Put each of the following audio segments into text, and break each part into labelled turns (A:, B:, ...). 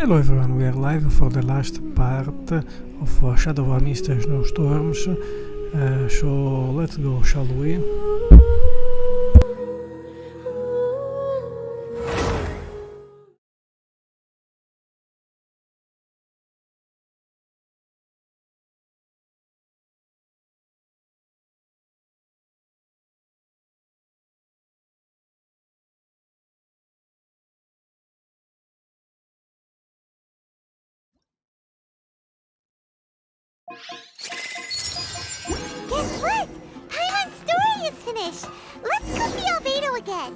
A: Hello everyone, we are live for the last part of Shadow of Amidst Snowstorms, so let's go, shall we?
B: Guess what? Paimon's story is finished! Let's go see Albedo again!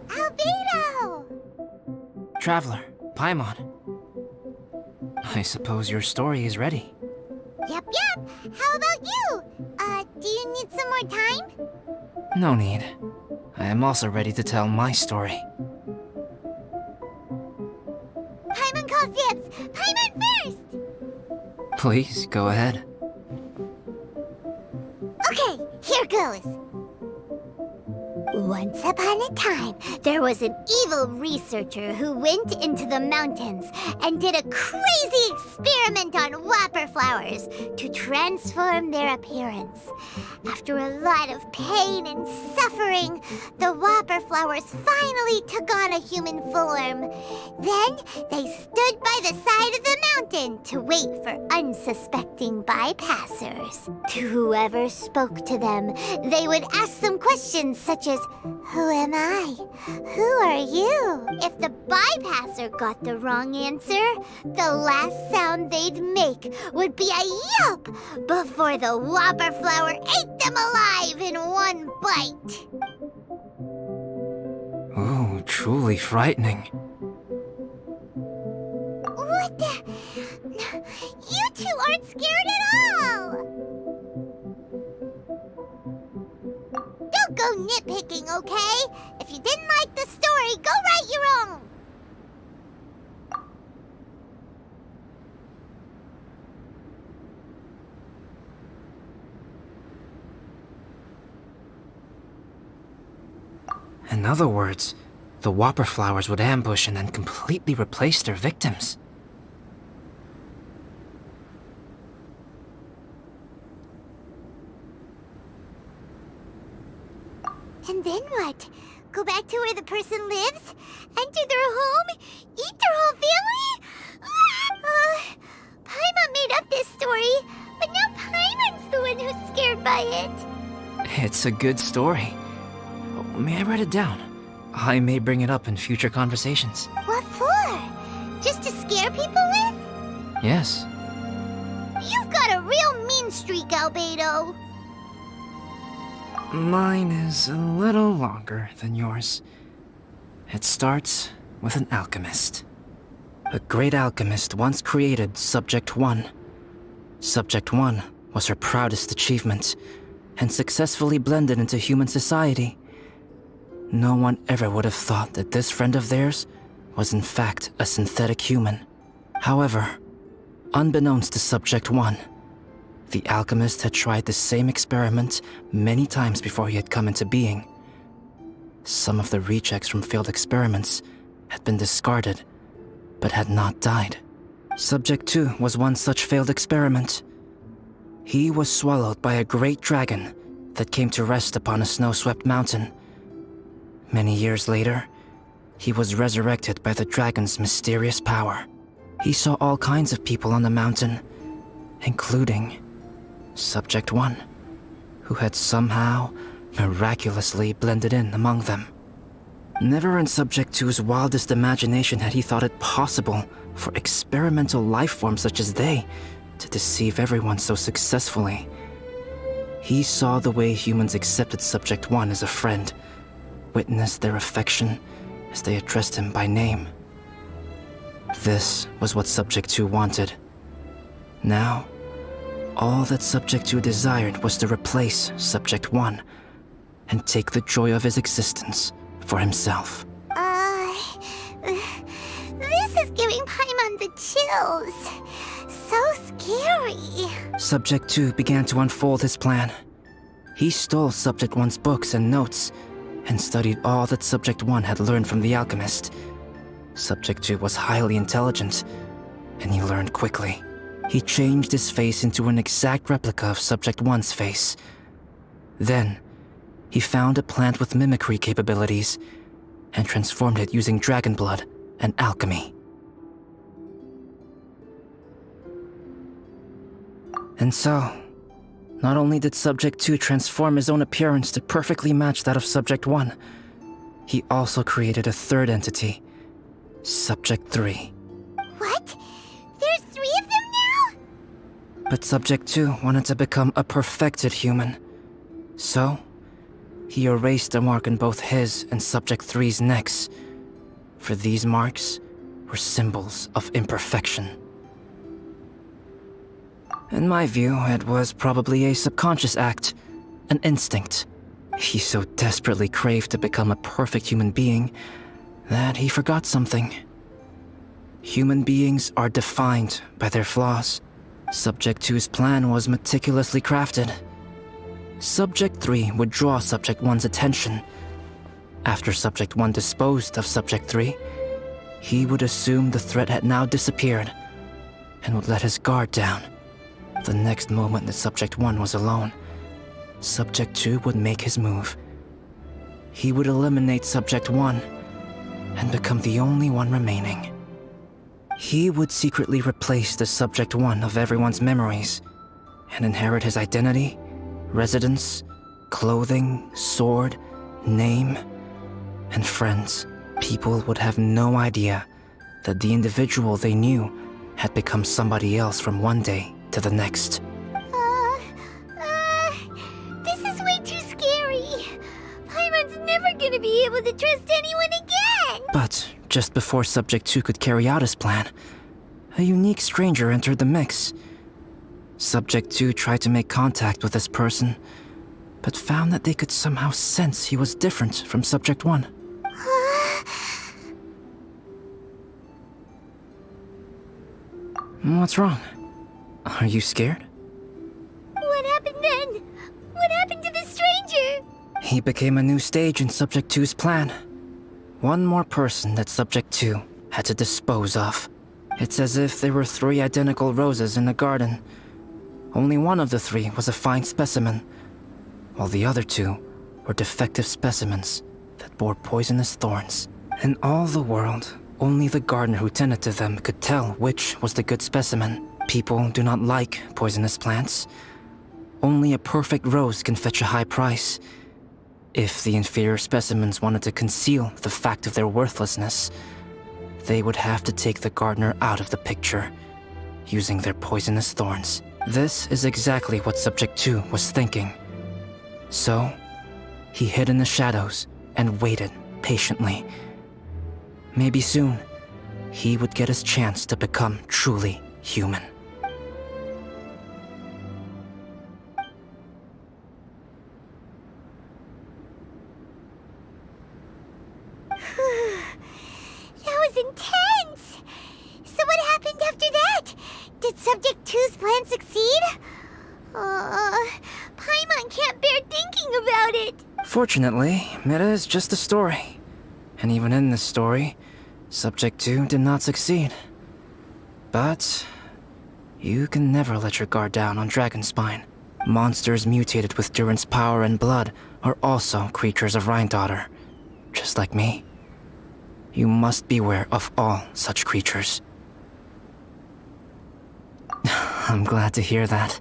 B: Albedo!
C: Traveler, Paimon. I suppose your story is ready.
B: Yep. How about you? Do you need some more time?
C: No need. I am also ready to tell my story.
B: Paimon calls dibs! Paimon first!
C: Please, go ahead.
B: Okay, here goes. Once upon a time, there was an evil researcher who went into the mountains and did a crazy experiment on whopper flowers to transform their appearance. After a lot of pain and suffering, the whopper flowers finally took on a human form. Then they stood by the side of the mountain to wait for unsuspecting bypassers. To whoever spoke to them, they would ask them questions such as, "Who am I? Who are you?" If the bypasser got the wrong answer, the last sound they'd make would be a yelp before the whopper flower ate them alive in one bite.
C: Ooh, truly frightening.
B: What the? You two aren't scared at all! Don't go nitpicking, okay? If you didn't like the story, go write your own!
C: In other words, the whopper flowers would ambush and then completely replace their victims.
B: And then what? Go back to where the person lives? Enter their home? Eat their whole family? Paimon made up this story, but now Paimon's the one who's scared by it.
C: It's a good story. May I write it down? I may bring it up in future conversations.
B: What for? Just to scare people with?
C: Yes.
B: You've got a real mean streak, Albedo.
C: Mine is a little longer than yours. It starts with an alchemist. A great alchemist once created Subject 1. Subject 1 was her proudest achievement, and successfully blended into human society. No one ever would have thought that this friend of theirs was in fact a synthetic human. However, unbeknownst to Subject 1, the alchemist had tried the same experiment many times before he had come into being. Some of the rejects from failed experiments had been discarded, but had not died. Subject 2 was one such failed experiment. He was swallowed by a great dragon that came to rest upon a snow-swept mountain. Many years later, he was resurrected by the dragon's mysterious power. He saw all kinds of people on the mountain, including Subject 1, who had somehow miraculously blended in among them. Never in Subject 2's wildest imagination had he thought it possible for experimental life forms such as they to deceive everyone so successfully. He saw the way humans accepted Subject 1 as a friend, witnessed their affection as they addressed him by name. This was what Subject 2 wanted. Now, all that Subject 2 desired was to replace Subject 1 and take the joy of his existence for himself.
B: This is giving Paimon the chills. So scary.
C: Subject 2 began to unfold his plan. He stole Subject 1's books and notes and studied all that Subject 1 had learned from the alchemist. Subject 2 was highly intelligent, and he learned quickly. He changed his face into an exact replica of Subject 1's face. Then, he found a plant with mimicry capabilities and transformed it using dragon blood and alchemy. And so, not only did Subject 2 transform his own appearance to perfectly match that of Subject 1, he also created a third entity, Subject 3.
B: What? There's 3 of them now?
C: But Subject 2 wanted to become a perfected human. So, he erased a mark in both his and Subject 3's necks, for these marks were symbols of imperfection. In my view, it was probably a subconscious act, an instinct. He so desperately craved to become a perfect human being that he forgot something. Human beings are defined by their flaws. Subject 2's plan was meticulously crafted. Subject 3 would draw Subject 1's attention. After Subject 1 disposed of Subject 3, he would assume the threat had now disappeared and would let his guard down. The next moment that Subject 1 was alone, Subject 2 would make his move. He would eliminate Subject 1 and become the only one remaining. He would secretly replace the Subject 1 of everyone's memories and inherit his identity, residence, clothing, sword, name, and friends. People would have no idea that the individual they knew had become somebody else from one day to the next.
B: This is way too scary. Paimon's never gonna be able to trust anyone again.
C: But just before Subject 2 could carry out his plan, a unique stranger entered the mix. Subject 2 tried to make contact with this person, but found that they could somehow sense he was different from Subject 1. What's wrong? Are you scared?
B: What happened then? What happened to the stranger?
C: He became a new stage in Subject 2's plan. One more person that Subject 2 had to dispose of. It's as if there were 3 identical roses in a garden. Only one of the 3 was a fine specimen, while the other 2 were defective specimens that bore poisonous thorns. In all the world, only the gardener who tended to them could tell which was the good specimen. People do not like poisonous plants. Only a perfect rose can fetch a high price. If the inferior specimens wanted to conceal the fact of their worthlessness, they would have to take the gardener out of the picture, using their poisonous thorns. This is exactly what Subject 2 was thinking. So, he hid in the shadows and waited patiently. Maybe soon, he would get his chance to become truly human.
B: That was intense! So what happened after that? Did Subject 2's plan succeed? Paimon can't bear thinking about it.
C: Fortunately, it is just a story. And even in this story, Subject 2 did not succeed. But you can never let your guard down on Dragonspine. Monsters mutated with Durin's power and blood are also creatures of Rhine-Daughter. Just like me. You must beware of all such creatures. I'm glad to hear that.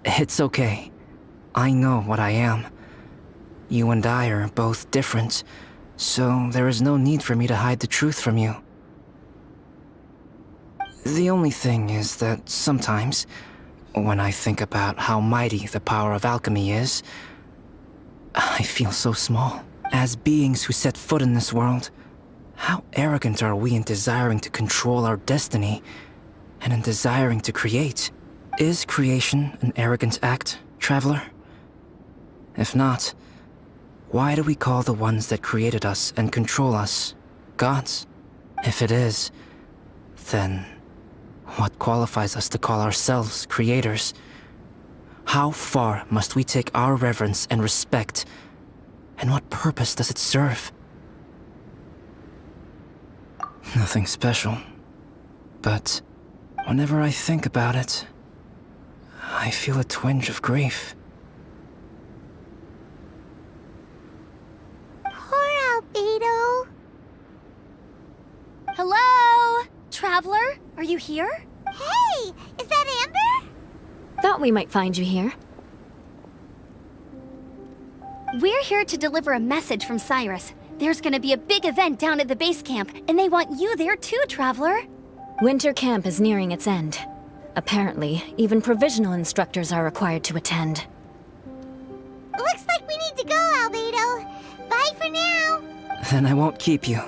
C: It's okay. I know what I am. You and I are both different, so there is no need for me to hide the truth from you. The only thing is that sometimes, when I think about how mighty the power of alchemy is, I feel so small. As beings who set foot in this world, how arrogant are we in desiring to control our destiny, and in desiring to create? Is creation an arrogant act, traveler? If not, why do we call the ones that created us and control us gods? If it is, then what qualifies us to call ourselves creators? How far must we take our reverence and respect, and what purpose does it serve? Nothing special, but whenever I think about it, I feel a twinge of grief.
B: Poor Albedo.
D: Hello? Traveler? Are you here?
B: Hey, is that Amber?
D: Thought we might find you here. We're here to deliver a message from Cyrus. There's gonna be a big event down at the base camp, and they want you there too, Traveler.
E: Winter camp is nearing its end. Apparently, even provisional instructors are required to attend.
B: Looks like we need to go, Albedo. Bye for now.
C: Then I won't keep you.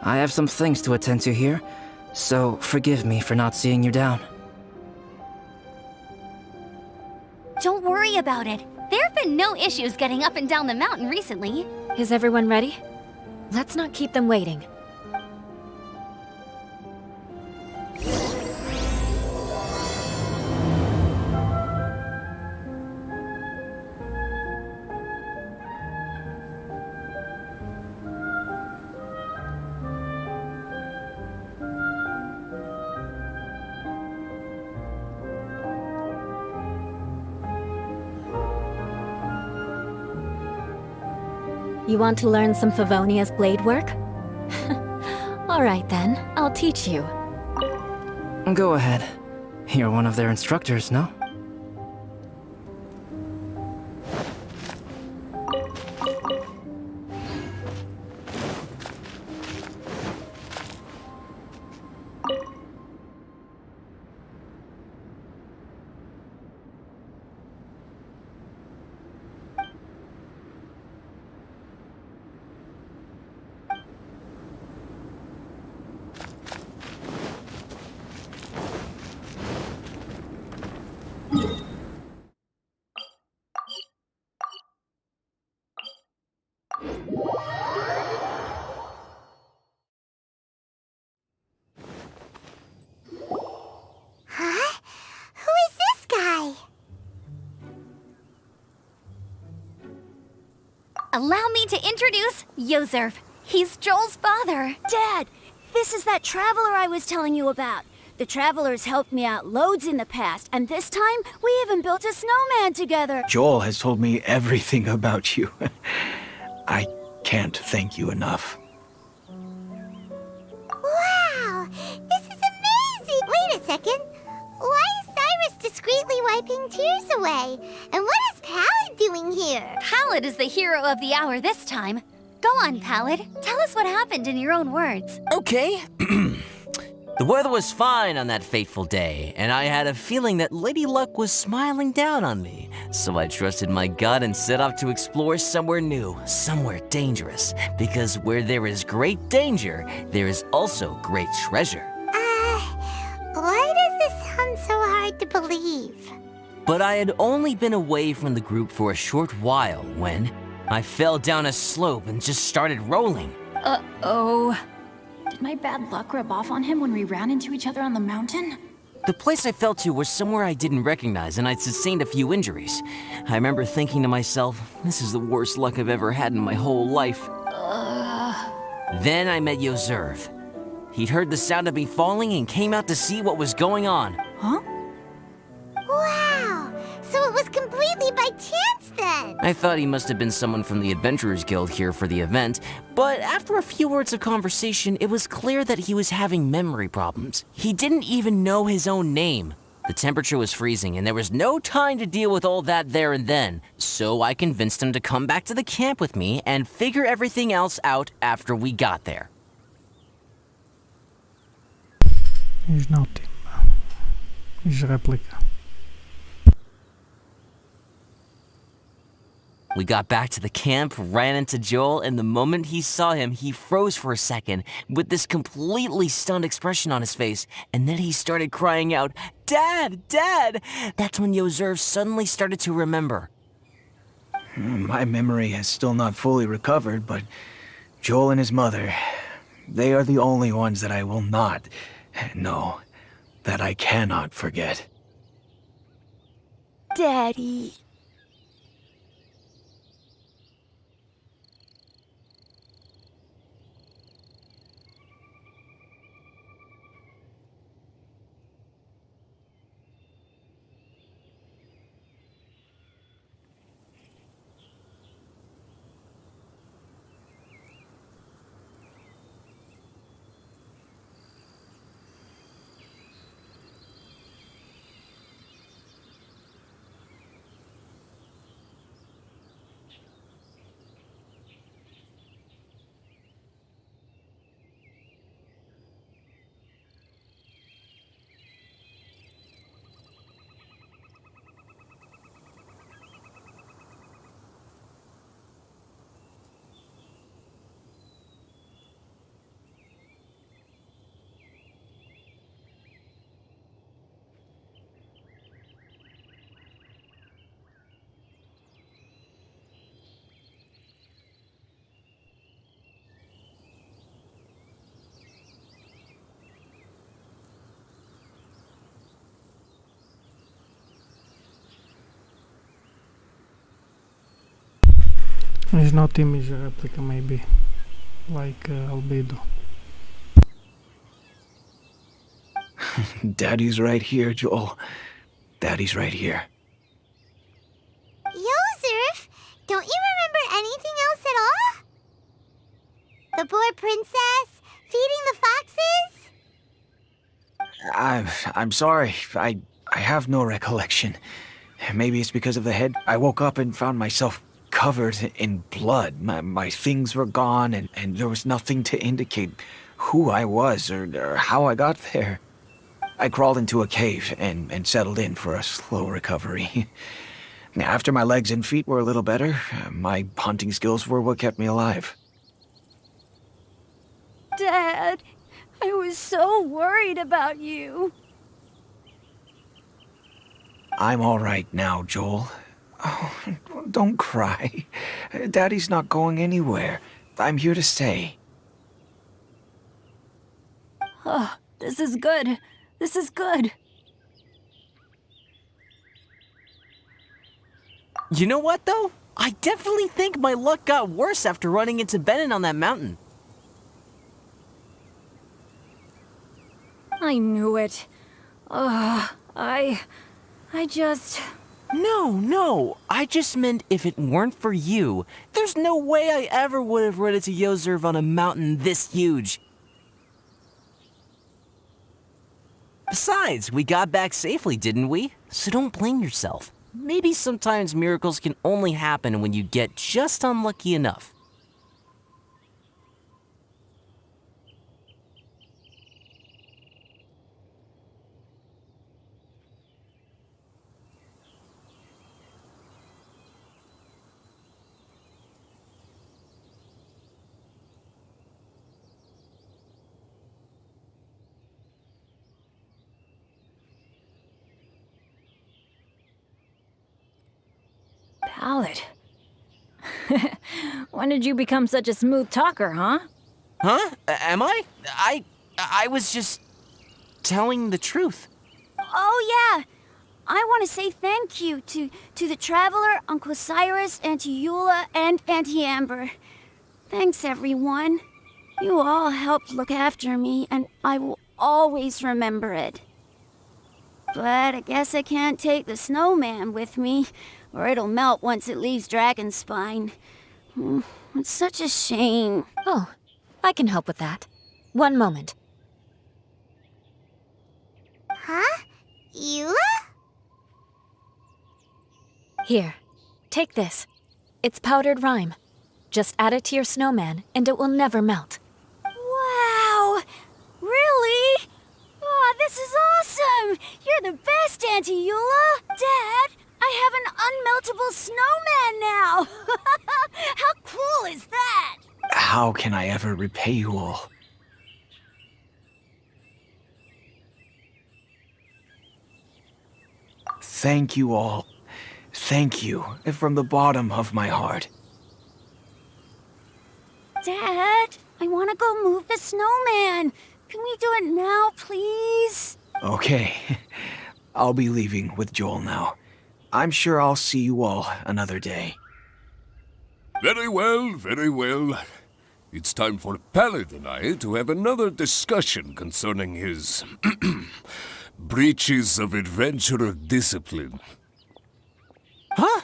C: I have some things to attend to here, so forgive me for not seeing you down.
D: Don't worry about it. There have been no issues getting up and down the mountain recently.
E: Is everyone ready? Let's not keep them waiting. You want to learn some Favonia's blade work? Alright then, I'll teach you.
C: Go ahead. You're one of their instructors, no?
B: Huh? Who is this guy?
D: Allow me to introduce Yozerv. He's Joel's father.
F: Dad, this is that traveler I was telling you about. The traveler's helped me out loads in the past, and this time we even built a snowman together.
G: Joel has told me everything about you. I can't thank you enough.
B: Wow, this is amazing! Wait a second. Why is Cyrus discreetly wiping tears away? And what is Pallid doing here?
D: Pallid is the hero of the hour this time. Go on, Pallid. Tell us what happened in your own words.
H: Okay. The weather was fine on that fateful day, and I had a feeling that Lady Luck was smiling down on me. So I trusted my gut and set off to explore somewhere new, somewhere dangerous. Because where there is great danger, there is also great treasure.
B: Why does this sound so hard to believe?
H: But I had only been away from the group for a short while when I fell down a slope and just started rolling.
E: Uh-oh.
F: Did my bad luck rub off on him when we ran into each other on the mountain?
H: The place I fell to was somewhere I didn't recognize, and I'd sustained a few injuries. I remember thinking to myself, this is the worst luck I've ever had in my whole life. Then I met Yozerv. He'd heard the sound of me falling and came out to see what was going on.
F: Huh?
B: Wow, so it was completely by chance then.
H: I thought he must have been someone from the Adventurers Guild here for the event, but after a few words of conversation, it was clear that he was having memory problems. He didn't even know his own name. The temperature was freezing, and there was no time to deal with all that there and then, so I convinced him to come back to the camp with me and figure everything else out after we got there.
A: Ești no timp. Ești replica.
H: We got back to the camp, ran into Joel, and the moment he saw him, he froze for a second with this completely stunned expression on his face, and then he started crying out, "Dad! Dad!" That's when Yozerv suddenly started to remember.
G: My memory has still not fully recovered, but Joel and his mother, they are the only ones that I will not, no, that I cannot forget.
F: Daddy.
A: Ești no timp, ești replica, maybe. Like Albedo.
G: Daddy's right here, Joel. Daddy's right here.
B: Yozerf, don't you remember anything else at all? The poor princess? Feeding the foxes?
G: I'm sorry. I have no recollection. Maybe it's because of the head. I woke up and found myself covered in blood. My things were gone, and there was nothing to indicate who I was or how I got there. I crawled into a cave and settled in for a slow recovery. After my legs and feet were a little better, my hunting skills were what kept me alive.
F: Dad, I was so worried about you.
G: I'm all right now, Joel. Oh, don't cry. Daddy's not going anywhere. I'm here to stay.
F: Oh, this is good. This is good.
H: You know what, though? I definitely think my luck got worse after running into Benin on that mountain.
F: I knew it. I just...
H: No, I just meant if it weren't for you, there's no way I ever would have run into Yozerv on a mountain this huge. Besides, we got back safely, didn't we? So don't blame yourself. Maybe sometimes miracles can only happen when you get just unlucky enough.
F: Ballad. When did you become such a smooth talker, huh?
H: Huh? Am I? I was just telling the truth.
F: Oh, yeah. I want to say thank you to the Traveler, Uncle Cyrus, Auntie Eula, and Auntie Amber. Thanks, everyone. You all helped look after me, and I will always remember it. But I guess I can't take the snowman with me, or it'll melt once it leaves Dragonspine. It's such a shame.
E: Oh, I can help with that. One moment.
B: Huh? Eula?
E: Here, take this. It's powdered rime. Just add it to your snowman, and it will never melt.
F: Wow! Really? Oh, this is awesome! You're the best, Auntie Eula! Dad, I have an unmeltable snowman now! How cool is that?
G: How can I ever repay you all? Thank you all. Thank you from the bottom of my heart.
F: Dad, I want to go move the snowman. Can we do it now, please?
G: Okay, I'll be leaving with Joel now. I'm sure I'll see you all another day.
I: Very well, very well. It's time for Pallet and I to have another discussion concerning his breaches of adventurer discipline.
H: Huh?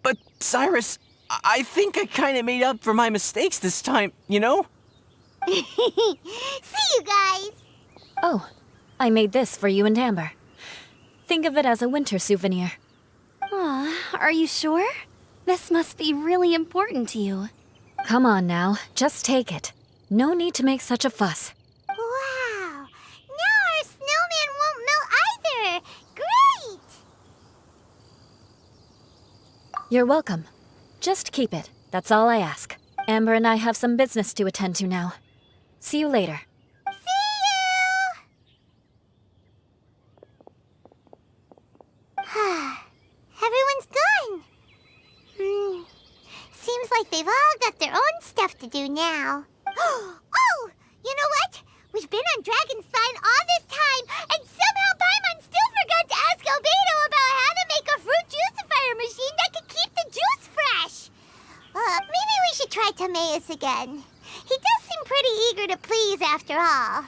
H: But Cyrus, I think I kind of made up for my mistakes this time, you know?
B: See you guys!
E: Oh, I made this for you and Amber. Think of it as a winter souvenir.
D: Aw, are you sure? This must be really important to you.
E: Come on now, just take it. No need to make such a fuss.
B: Wow! Now our snowman won't melt either! Great!
E: You're welcome. Just keep it. That's all I ask. Amber and I have some business to attend to now. See you later.
B: Everyone's gone. Seems like they've all got their own stuff to do now. Oh! You know what? We've been on Dragonspine all this time, and somehow Paimon still forgot to ask Albedo about how to make a fruit juicifier machine that could keep the juice fresh. Maybe we should try Timaeus again. He does seem pretty eager to please after all.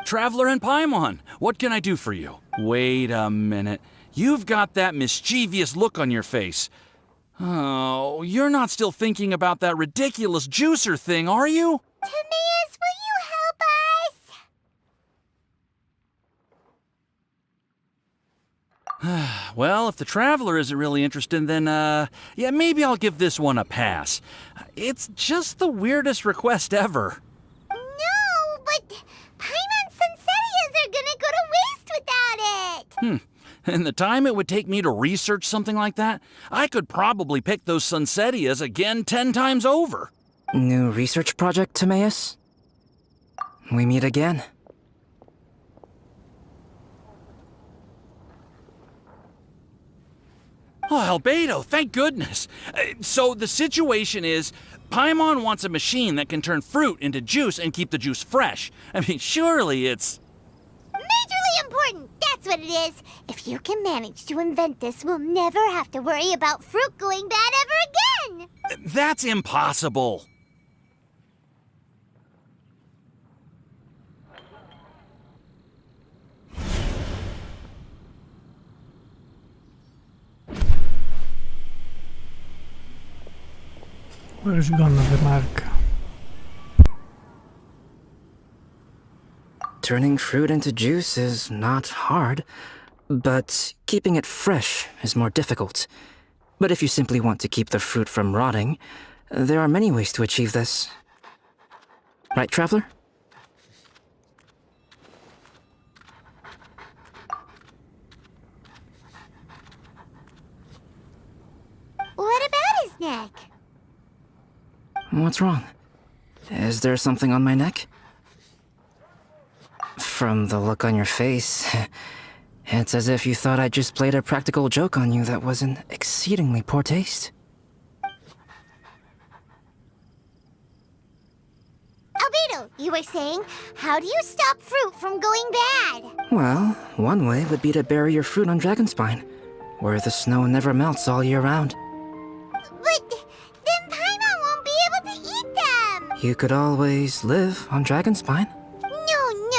J: Traveler and Paimon, what can I do for you? Wait a minute. You've got that mischievous look on your face. Oh, you're not still thinking about that ridiculous juicer thing, are you?
B: Timaeus, will you help us?
J: Well, if the Traveler isn't really interested, then, yeah, maybe I'll give this one a pass. It's just the weirdest request ever.
B: No, but Paimon's Sunsettias are gonna go to waste without it!
J: And the time it would take me to research something like that, I could probably pick those Sunsettias again 10 times over.
C: New research project, Timaeus? We meet again.
J: Oh, Albedo, thank goodness. So the situation is, Paimon wants a machine that can turn fruit into juice and keep the juice fresh. I mean, surely it's...
B: Majorly important, that's what it is. If you can manage to invent this, we'll never have to worry about fruit going bad ever again!
J: That's impossible.
A: Where is gonna the mark?
C: Turning fruit into juice is not hard, but keeping it fresh is more difficult. But if you simply want to keep the fruit from rotting, there are many ways to achieve this. Right, Traveler?
B: What about his neck?
C: What's wrong? Is there something on my neck? From the look on your face, It's as if you thought I just played a practical joke on you that was in exceedingly poor taste.
B: Albedo, you were saying, how do you stop fruit from going bad?
C: Well, one way would be to bury your fruit on Dragonspine, where the snow never melts all year round.
B: But then Paimon won't be able to eat them!
C: You could always live on Dragonspine.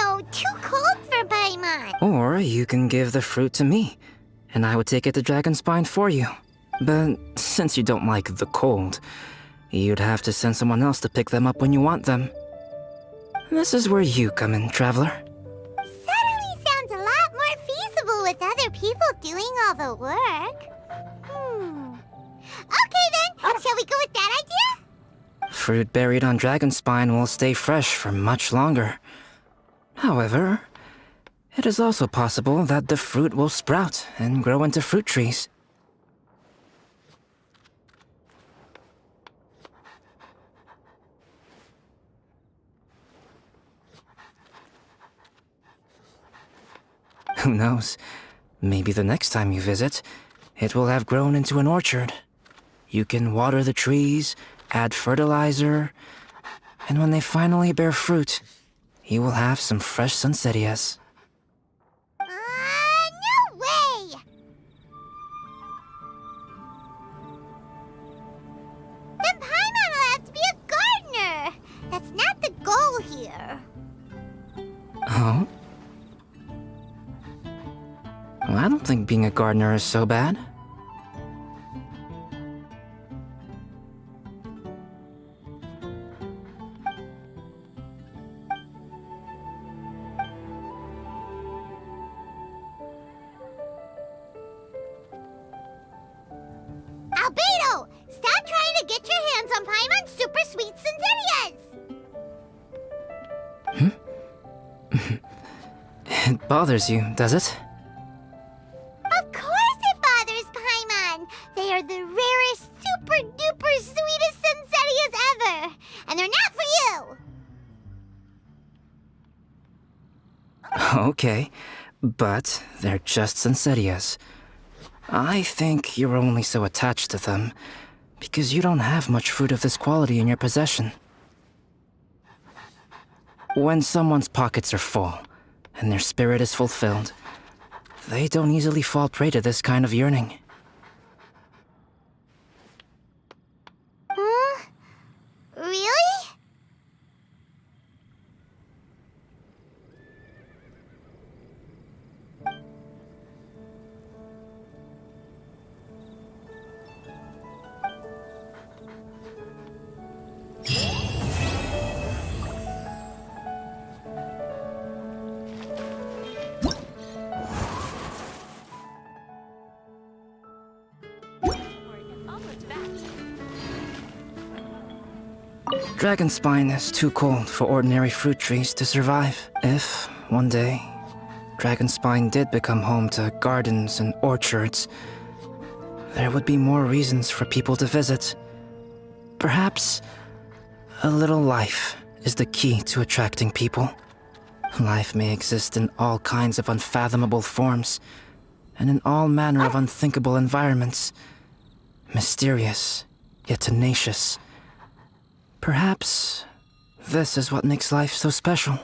B: No, too cold for Paimon.
C: Or you can give the fruit to me, and I would take it to Dragonspine for you. But since you don't like the cold, you'd have to send someone else to pick them up when you want them. This is where you come in, Traveler.
B: Suddenly sounds a lot more feasible with other people doing all the work. Okay then, shall we go with that idea?
C: Fruit buried on Dragonspine will stay fresh for much longer. However, it is also possible that the fruit will sprout and grow into fruit trees. Who knows? Maybe the next time you visit, it will have grown into an orchard. You can water the trees, add fertilizer, and when they finally bear fruit, you will have some fresh sunsettias.
B: No way! Then Paimon will have to be a gardener! That's not the goal here.
C: Oh? Well, I don't think being a gardener is so bad.
B: Albedo! Stop trying to get your hands on Paimon's super sweet Cinzittias!
C: It bothers you, does it?
B: Of course it bothers Paimon! They are the rarest, super-duper sweetest Cinzittias ever! And they're not for you!
C: Okay, but they're just Sunsettias. I think you're only so attached to them because you don't have much fruit of this quality in your possession. When someone's pockets are full and their spirit is fulfilled, they don't easily fall prey to this kind of yearning.
B: Really?
C: Dragonspine is too cold for ordinary fruit trees to survive. If, one day, Dragonspine did become home to gardens and orchards, there would be more reasons for people to visit. Perhaps a little life is the key to attracting people. Life may exist in all kinds of unfathomable forms, and in all manner of unthinkable environments. Mysterious, yet tenacious. Perhaps this is what makes life so special.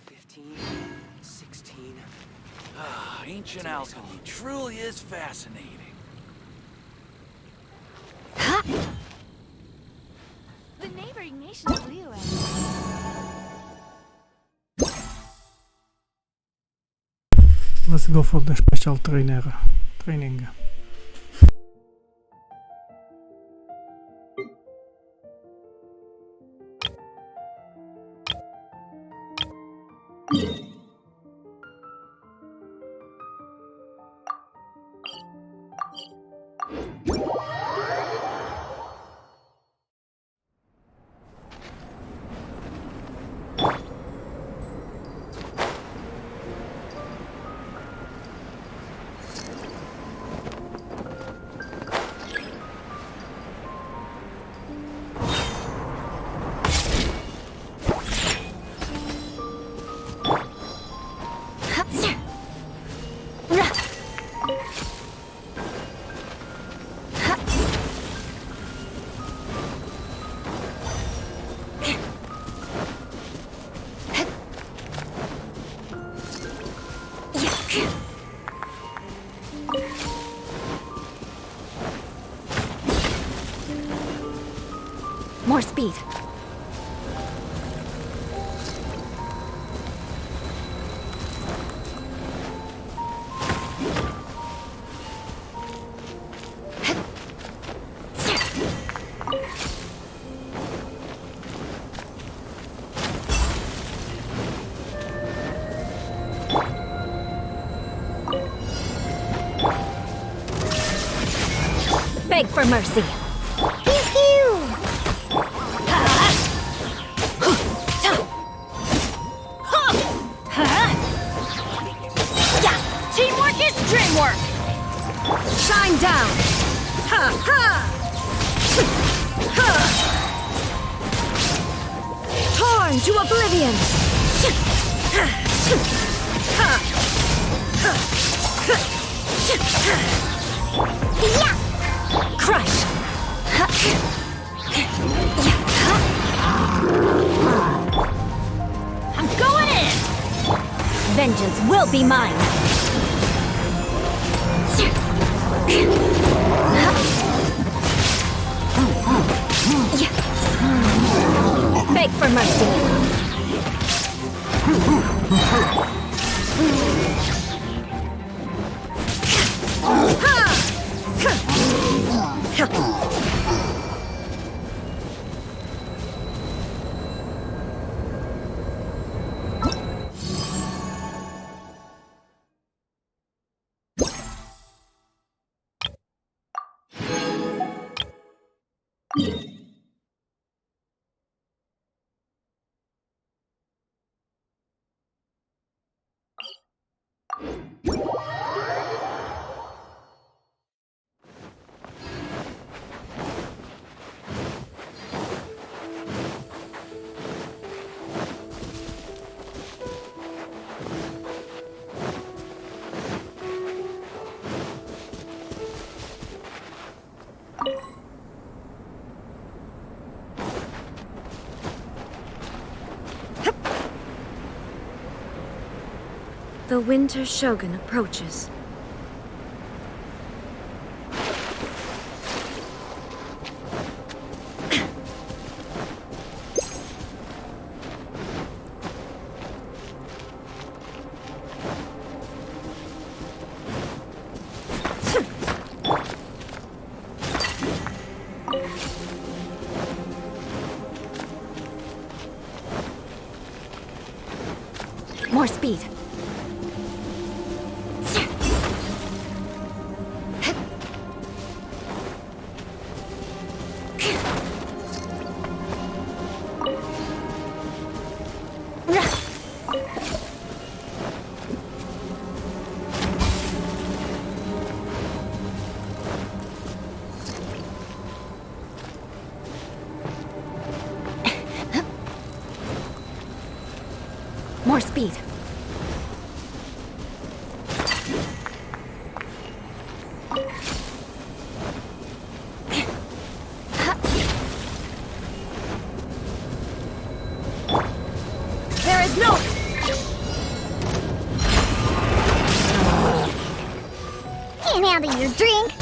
J: 15, 16. Ancient alchemy truly is fascinating.
F: The neighboring nation of Liyue.
A: Let's go for the special training.
E: More speed. Beg for mercy.
F: Teamwork is dreamwork!
E: Shine down! Ha ha! Torn to oblivion! Crush!
F: I'm going in!
E: Vengeance will be mine! Beg for mercy! The Winter Shogun approaches. More speed. More speed. There is no...
B: Can't handle your drink.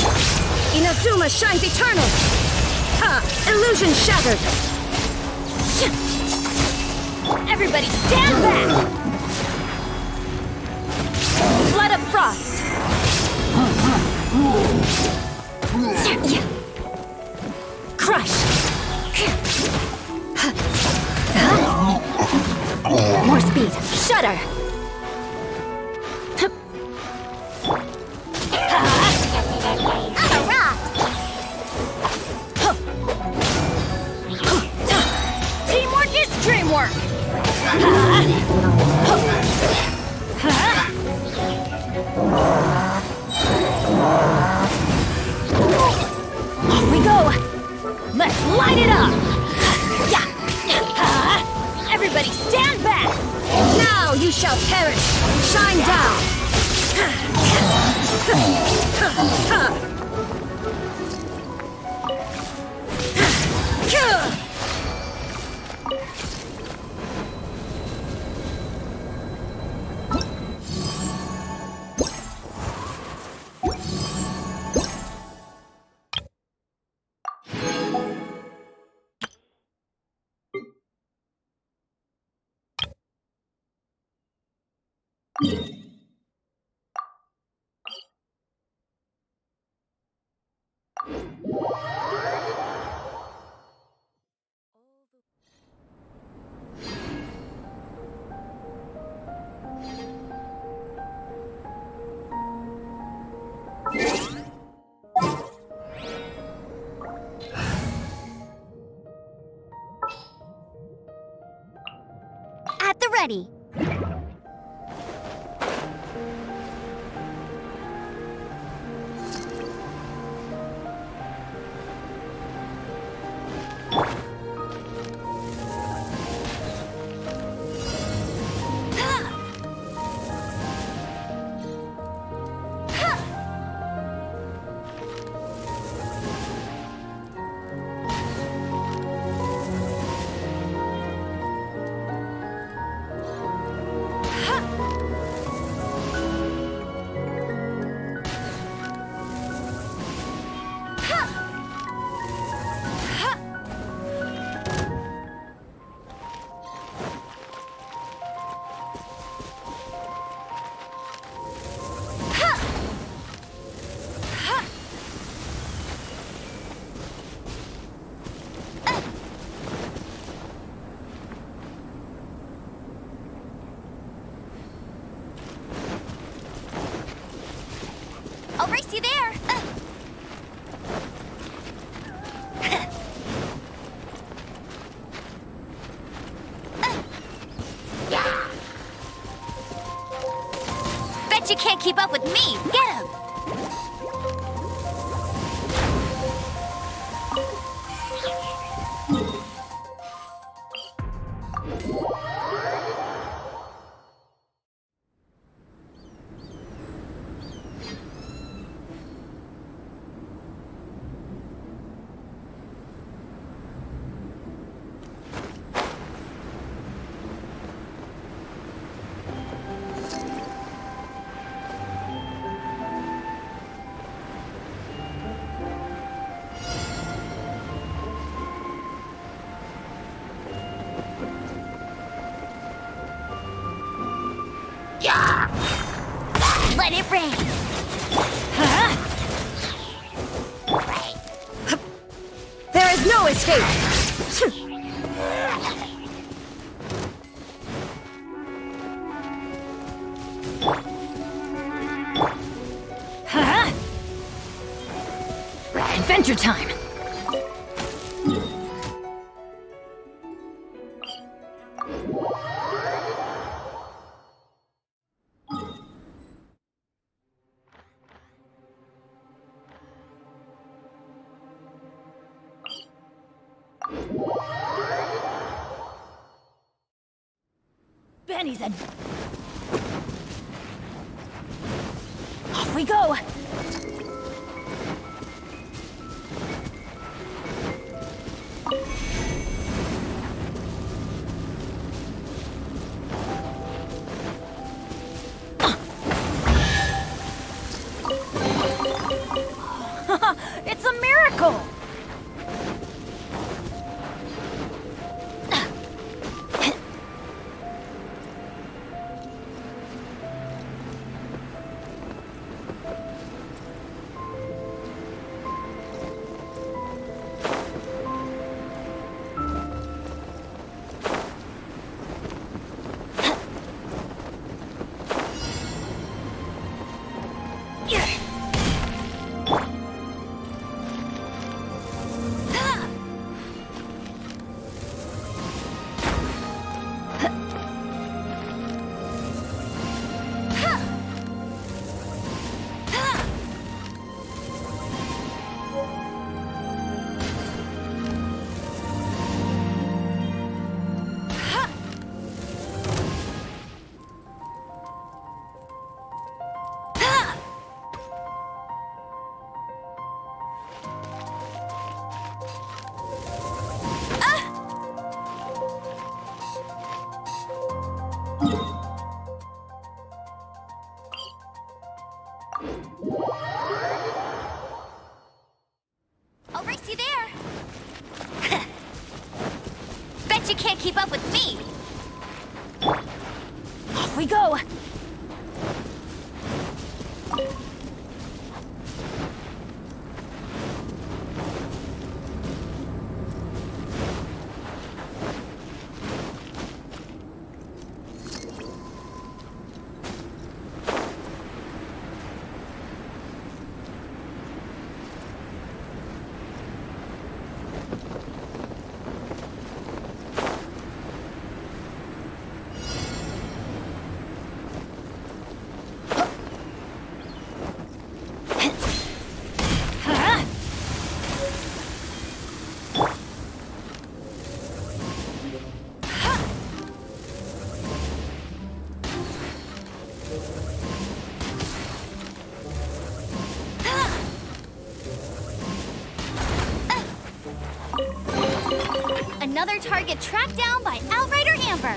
E: Inazuma shines eternal! Ha! Illusion shattered!
F: Everybody stand back!
E: Flood of frost! Crush! More speed! Shudder!
B: On a rock.
F: Teamwork is dreamwork!
E: Here we go!
F: Let's light it up! Everybody stand back!
E: Now you shall perish! Shine down!
F: At the ready. I'll race you there. Bet you can't keep up with me. Get him. Let it rain.
E: There is no escape! Adventure time! Benny's in. Off we go! It's a miracle!
F: I'll race you there. Bet you can't keep up with me.
E: Off we go!
D: Another target tracked down by Outrider Amber.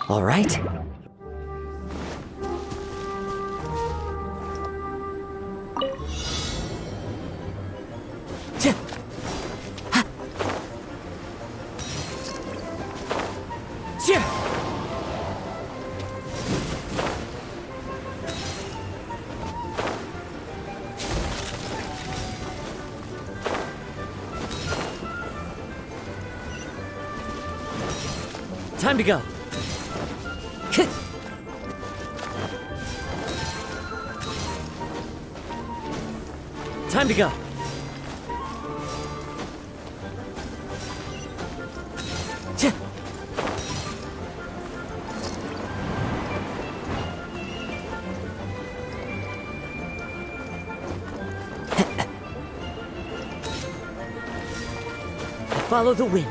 C: All right. Time to go. Time to go. Follow the wind.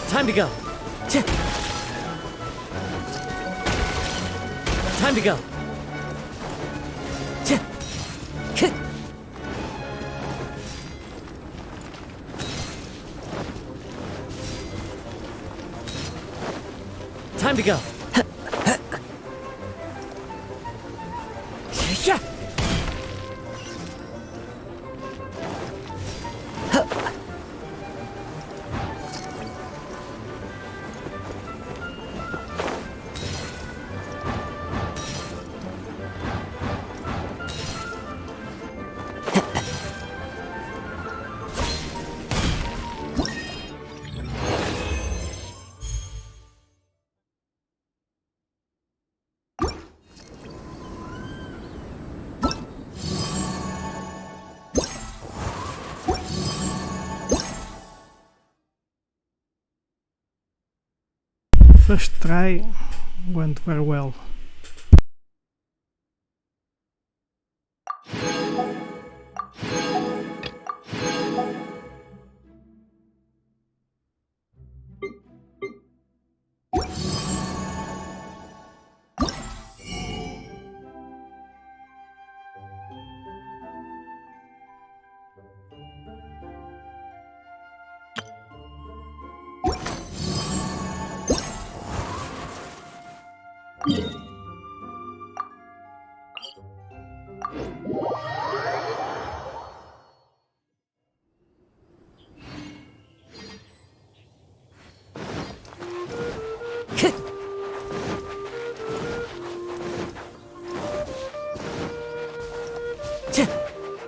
C: Time to go. Time to go. Time to go.
A: First try went very well.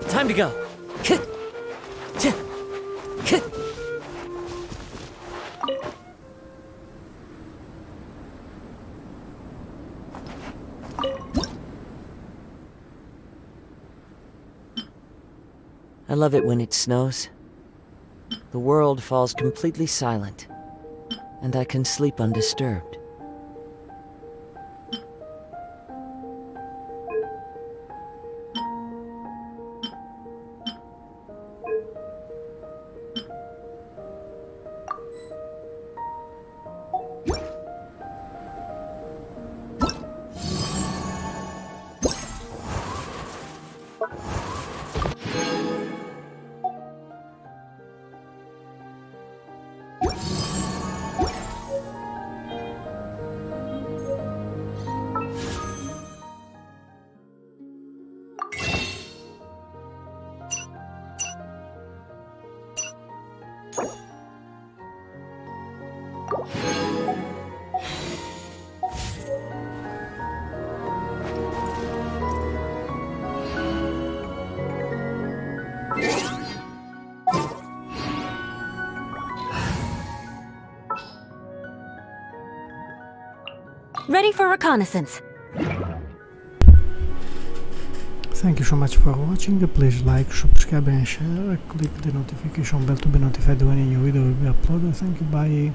A: Time to go.
K: love it when it snows. The world falls completely silent, and I can sleep undisturbed.
E: Ready for reconnaissance.
A: Thank you so much for watching. Please like, subscribe and share. Click the notification bell to be notified when a new video will be uploaded. Thank you, bye.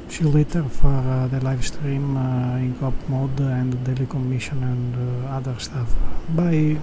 A: See you later for the live stream in co-op mode and daily commission and other stuff. Bye.